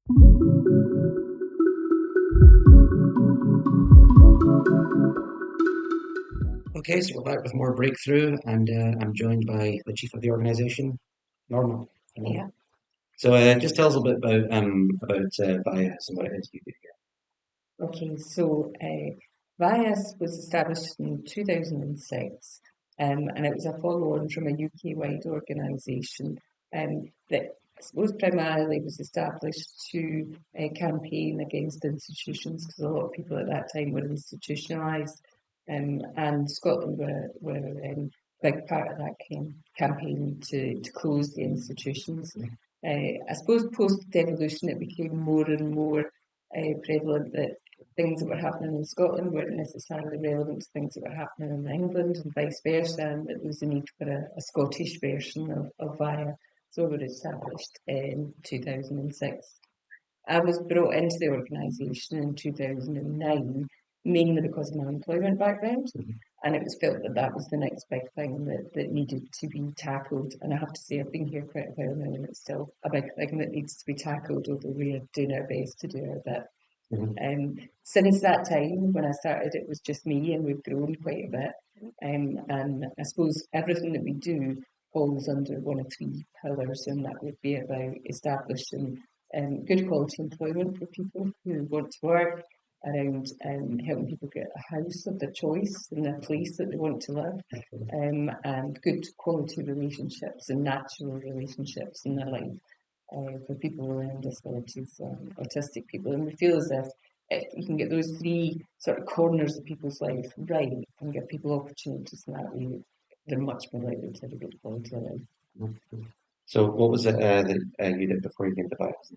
Okay, so we're back with more breakthrough, and I'm joined by the chief of the organisation, Norma. Yeah. So just tell us a bit about VIAS and what it is you do here. Okay. So VIAS was established in 2006, and it was a follow-on from a UK-wide organisation that I suppose primarily was established to campaign against institutions because a lot of people at that time were institutionalised, and Scotland were a big part of that campaign to close the institutions. I suppose post-devolution it became more and more prevalent that things that were happening in Scotland weren't necessarily relevant to things that were happening in England and vice versa, and that there was a need for a Scottish version of VIA. So it was established in 2006. I was brought into the organisation in 2009, mainly because of my employment background, and it was felt that that was the next big thing that needed to be tackled. And I have to say, I've been here quite a while now, and it's still a big thing that needs to be tackled, although we are doing our best to do our bit. Since that time, when I started, it was just me, and we've grown quite a bit. And I suppose everything that we do falls under one of three pillars, and that would be about establishing good quality employment for people who want to work, around helping people get a house of their choice and a place that they want to live, and good quality relationships and natural relationships in their life for people with disabilities, autistic people. And we feel as if you can get those three sort of corners of people's life right and give people opportunities in that way, they're much more likely to have a good quality of life. So what was it that you did before you came to VIAS?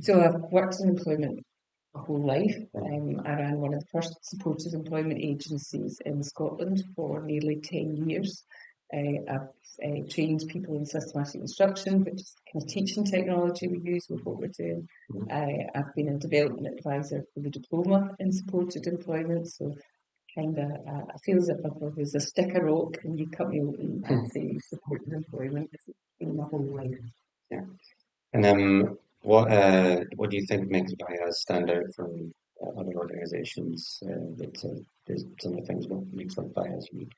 So I've worked in employment my whole life. I ran one of the first supported employment agencies in Scotland for nearly 10 years. I've trained people in systematic instruction, which is the kind of teaching technology we use with what we're doing. I've been a development advisor for the diploma in supported employment, so kind of I feel as if I was a stick of rock and you cut me open and say supported employment. It's been my whole life. Yeah. And what do you think makes VIAS stand out from other organisations? There's some of the things what makes like VIAS unique.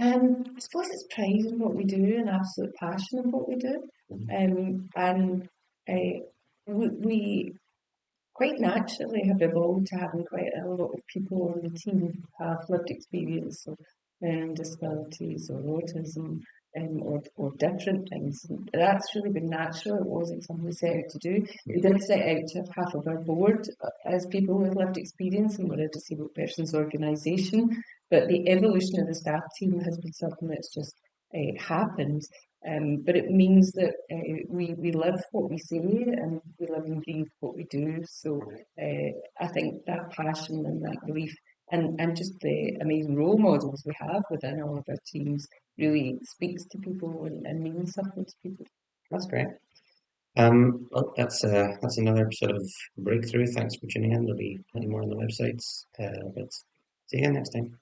I suppose it's pride in what we do and absolute passion in what we do. And we quite naturally have evolved to having quite a lot of people on the team who have lived experience of disabilities or autism, or different things. And that's really been natural. It wasn't something we set out to do. We did set out to have half of our board as people with lived experience, and we're a disabled persons organisation. But the evolution of the staff team has been something that's just happened. But it means that we live what we say and we live and breathe what we do. So I think that passion and that belief and just the amazing role models we have within all of our teams really speaks to people and means something to people. That's great. Well, that's another sort of breakthrough. Thanks for tuning in. There'll be plenty more on the websites. But see you next time.